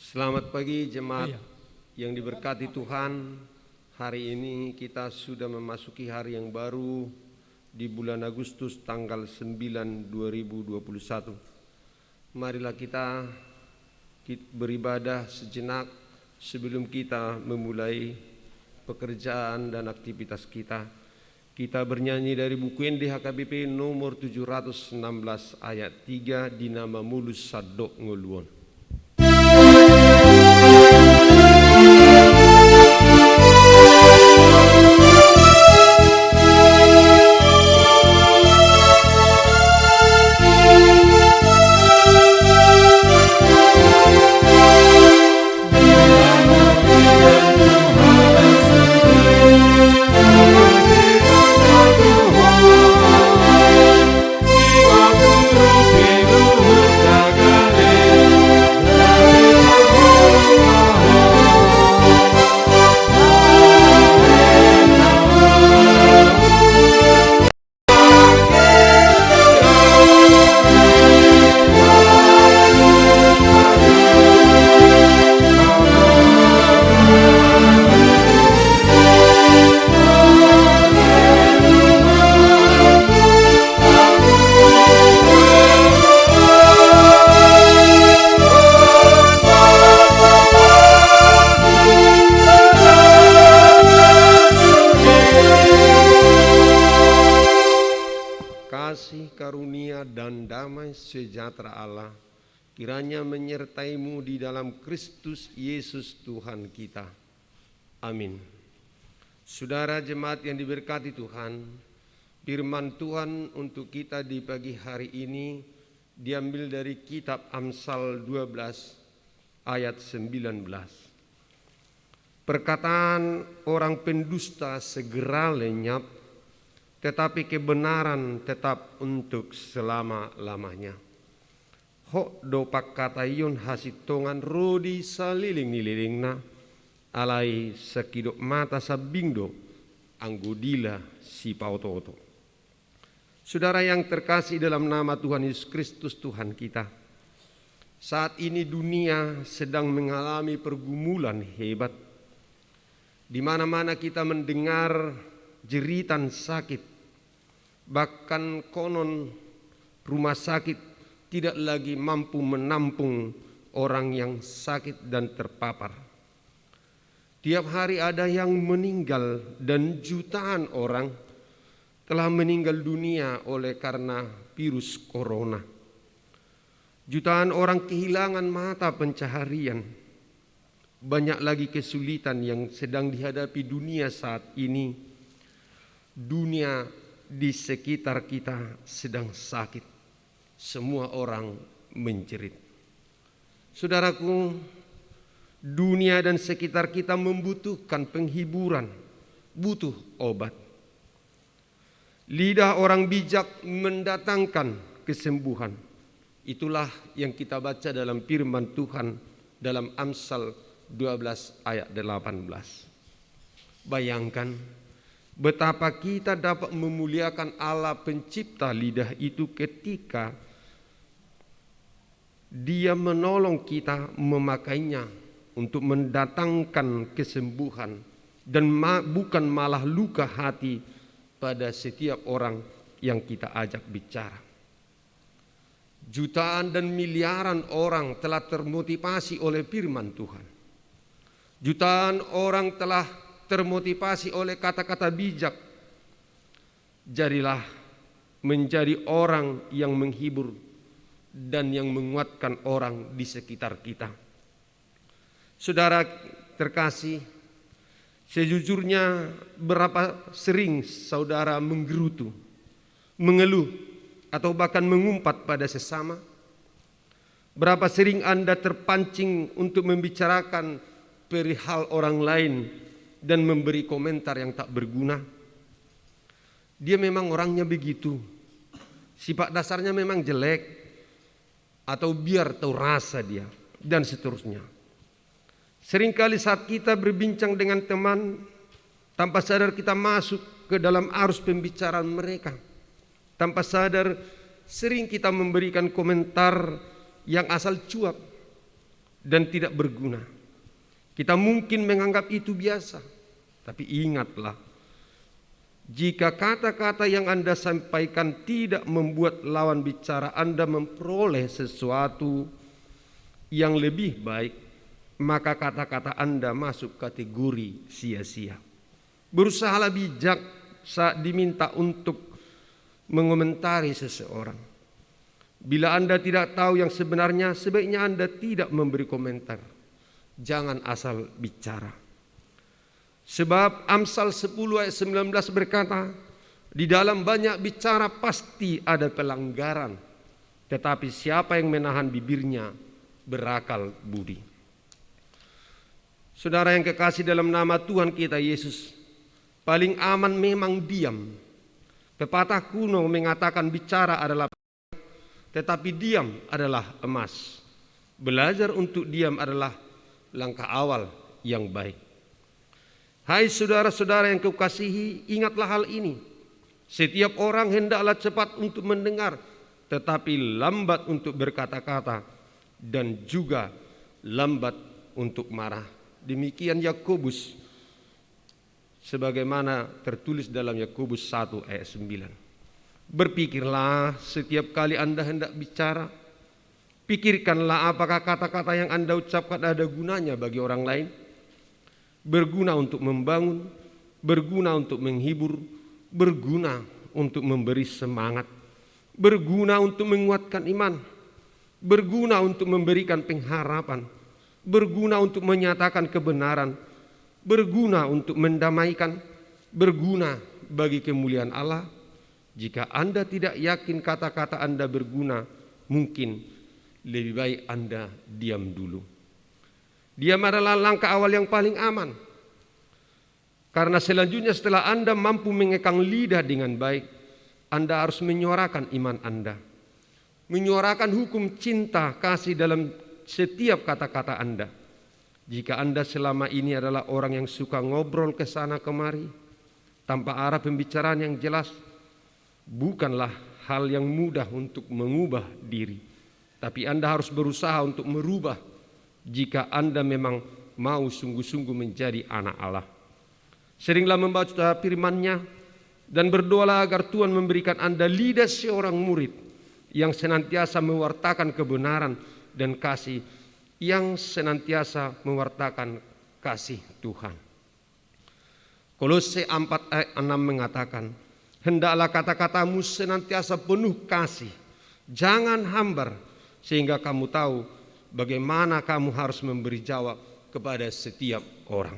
Selamat pagi jemaat Iya. yang diberkati Tuhan. Hari ini kita sudah memasuki hari yang baru di bulan Agustus tanggal 9 2021. Marilah kita beribadah sejenak sebelum kita memulai pekerjaan dan aktivitas kita. Kita bernyanyi dari buku NDHKBP nomor 716 ayat 3 di nama mulus sadok ngoluon. Kasih karunia dan damai sejahtera Allah kiranya menyertaimu di dalam Kristus Yesus Tuhan kita. Amin. Saudara jemaat yang diberkati Tuhan, firman Tuhan untuk kita di pagi hari ini diambil dari kitab Amsal 12 ayat 19. Perkataan orang pendusta segera lenyap, tetapi kebenaran tetap untuk selama-lamanya. Hok dopak katayun hasitongan rodi saliling-nililingna, alai sekidok mata sabingdo anggodila si pautoto. Saudara yang terkasih dalam nama Tuhan Yesus Kristus Tuhan kita, saat ini dunia sedang mengalami pergumulan hebat. Di mana-mana kita mendengar jeritan sakit, bahkan konon rumah sakit tidak lagi mampu menampung orang yang sakit dan terpapar. Tiap hari ada yang meninggal dan jutaan orang telah meninggal dunia oleh karena virus corona. Jutaan orang kehilangan mata pencaharian. Banyak lagi kesulitan yang sedang dihadapi dunia saat ini. Dunia di sekitar kita sedang sakit. Semua orang menjerit. Saudaraku, dunia dan sekitar kita membutuhkan penghiburan, butuh obat. Lidah orang bijak mendatangkan kesembuhan. Itulah yang kita baca dalam firman Tuhan dalam Amsal 12 ayat 18. Bayangkan betapa kita dapat memuliakan Allah pencipta lidah itu ketika Dia menolong kita memakainya untuk mendatangkan kesembuhan dan bukan malah luka hati pada setiap orang yang kita ajak bicara. Jutaan dan miliaran orang telah termotivasi oleh firman Tuhan. Jutaan orang telah termotivasi oleh kata-kata bijak. Jadilah menjadi orang yang menghibur dan yang menguatkan orang di sekitar kita. Saudara terkasih, sejujurnya berapa sering saudara menggerutu, mengeluh, atau bahkan mengumpat pada sesama? Berapa sering Anda terpancing untuk membicarakan perihal orang lain dan memberi komentar yang tak berguna? Dia memang orangnya begitu. Sifat dasarnya memang jelek, atau biar tahu rasa dia, dan seterusnya. Seringkali saat kita berbincang dengan teman, tanpa sadar kita masuk ke dalam arus pembicaraan mereka. Tanpa sadar sering kita memberikan komentar yang asal cuap dan tidak berguna. Kita mungkin menganggap itu biasa, tapi ingatlah, jika kata-kata yang Anda sampaikan tidak membuat lawan bicara Anda memperoleh sesuatu yang lebih baik, maka kata-kata Anda masuk kategori sia-sia. Berusahalah bijak saat diminta untuk mengomentari seseorang. Bila Anda tidak tahu yang sebenarnya, sebaiknya Anda tidak memberi komentar. Jangan asal bicara. Sebab Amsal 10 ayat 19 berkata, di dalam banyak bicara pasti ada pelanggaran, tetapi siapa yang menahan bibirnya berakal budi. Saudara yang kekasih dalam nama Tuhan kita Yesus, paling aman memang diam. Pepatah kuno mengatakan bicara adalah, tetapi diam adalah emas. Belajar untuk diam adalah langkah awal yang baik. Hai saudara-saudara yang kukasihi, ingatlah hal ini. Setiap orang hendaklah cepat untuk mendengar, tetapi lambat untuk berkata-kata, dan juga lambat untuk marah. Demikian Yakobus, sebagaimana tertulis dalam Yakobus 1 ayat 9. Berpikirlah setiap kali Anda hendak bicara. Pikirkanlah apakah kata-kata yang Anda ucapkan ada gunanya bagi orang lain. Berguna untuk membangun, berguna untuk menghibur, berguna untuk memberi semangat, berguna untuk menguatkan iman, berguna untuk memberikan pengharapan, berguna untuk menyatakan kebenaran, berguna untuk mendamaikan, berguna bagi kemuliaan Allah. Jika Anda tidak yakin kata-kata Anda berguna, mungkin lebih baik Anda diam dulu. Diam adalah langkah awal yang paling aman. Karena selanjutnya setelah Anda mampu mengekang lidah dengan baik, Anda harus menyuarakan iman Anda. Menyuarakan hukum cinta kasih dalam setiap kata-kata Anda. Jika Anda selama ini adalah orang yang suka ngobrol ke sana kemari tanpa arah pembicaraan yang jelas, bukanlah hal yang mudah untuk mengubah diri. Tapi Anda harus berusaha untuk merubah jika Anda memang mau sungguh-sungguh menjadi anak Allah. Seringlah membaca firman-Nya dan berdoalah agar Tuhan memberikan Anda lidah seorang murid yang senantiasa mewartakan kebenaran dan kasih, yang senantiasa mewartakan kasih Tuhan. Kolose 4 ayat 6 mengatakan, hendaklah kata-katamu senantiasa penuh kasih, jangan hambar, sehingga kamu tahu bagaimana kamu harus memberi jawab kepada setiap orang.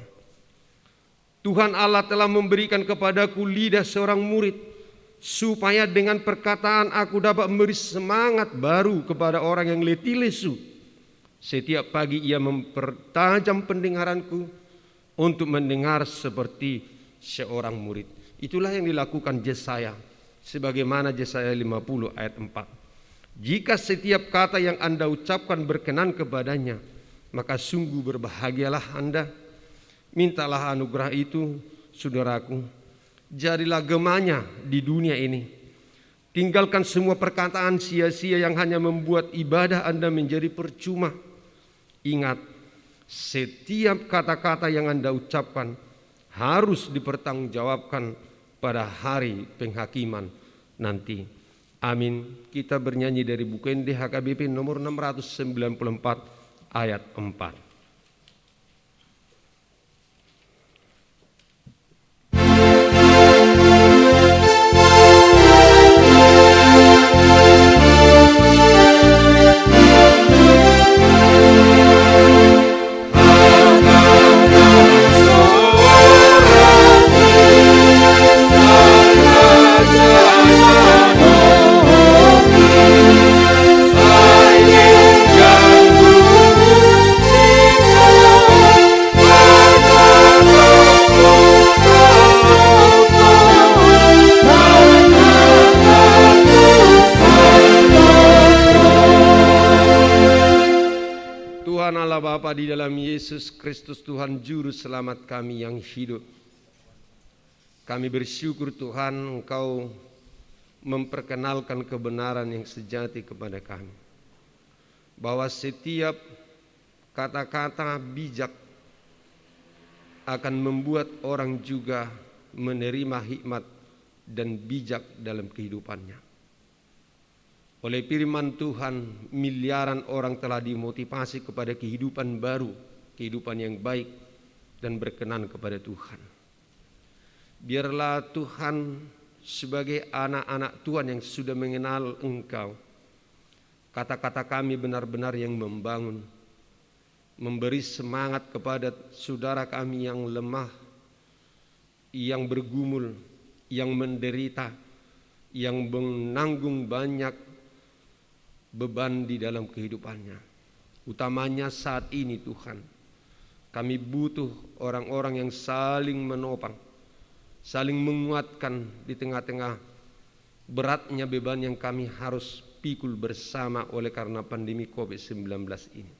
Tuhan Allah telah memberikan kepadaku lidah seorang murid, supaya dengan perkataan aku dapat memberi semangat baru kepada orang yang letih lesu. Setiap pagi ia mempertajam pendengaranku untuk mendengar seperti seorang murid. Itulah yang dilakukan Yesaya, sebagaimana Yesaya 50 ayat 4. Jika setiap kata yang Anda ucapkan berkenan kepadanya, maka sungguh berbahagialah Anda. Mintalah anugerah itu, saudaraku. Jadilah gemanya di dunia ini. Tinggalkan semua perkataan sia-sia yang hanya membuat ibadah Anda menjadi percuma. Ingat, setiap kata-kata yang Anda ucapkan harus dipertanggungjawabkan pada hari penghakiman nanti. Amin. Kita bernyanyi dari buku NDHKBP nomor 694 ayat 4. Bapa di dalam Yesus Kristus Tuhan Juru Selamat kami yang hidup. Kami bersyukur Tuhan Engkau memperkenalkan kebenaran yang sejati kepada kami. Bahwa setiap kata-kata bijak akan membuat orang juga menerima hikmat dan bijak dalam kehidupannya. Oleh firman Tuhan, miliaran orang telah dimotivasi kepada kehidupan baru, kehidupan yang baik dan berkenan kepada Tuhan. Biarlah Tuhan sebagai anak-anak Tuhan yang sudah mengenal Engkau, kata-kata kami benar-benar yang membangun, memberi semangat kepada saudara kami yang lemah, yang bergumul, yang menderita, yang menanggung banyak beban di dalam kehidupannya. Utamanya saat ini Tuhan, kami butuh orang-orang yang saling menopang, saling menguatkan di tengah-tengah beratnya beban yang kami harus pikul bersama oleh karena pandemi COVID-19 ini.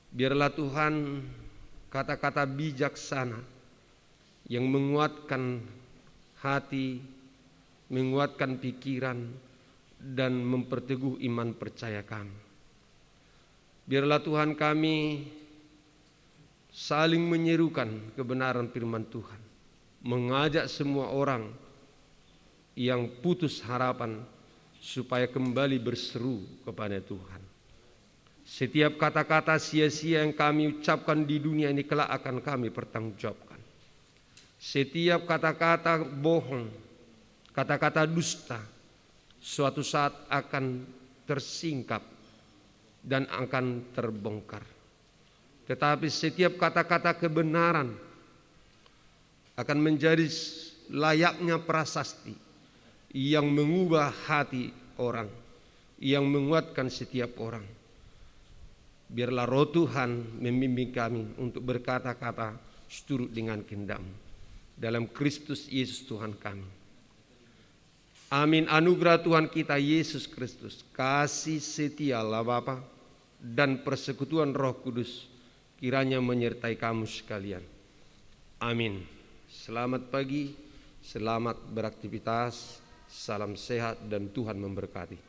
Biarlah Tuhan kata-kata bijaksana yang menguatkan hati, menguatkan pikiran, dan memperteguh iman percaya kami. Biarlah Tuhan kami saling menyerukan kebenaran firman Tuhan, mengajak semua orang yang putus harapan supaya kembali berseru kepada Tuhan. Setiap kata-kata sia-sia yang kami ucapkan di dunia ini kelak akan kami pertanggungjawabkan. Setiap kata-kata bohong, kata-kata dusta, suatu saat akan tersingkap dan akan terbongkar. Tetapi setiap kata-kata kebenaran akan menjadi layaknya prasasti yang mengubah hati orang, yang menguatkan setiap orang. Biarlah Roh Tuhan membimbing kami untuk berkata-kata seturut dengan kehendak-Mu dalam Kristus Yesus Tuhan kami. Amin. Anugerah Tuhan kita Yesus Kristus, kasih setia Allah Bapa dan persekutuan Roh Kudus kiranya menyertai kamu sekalian. Amin. Selamat pagi, selamat beraktivitas, salam sehat dan Tuhan memberkati.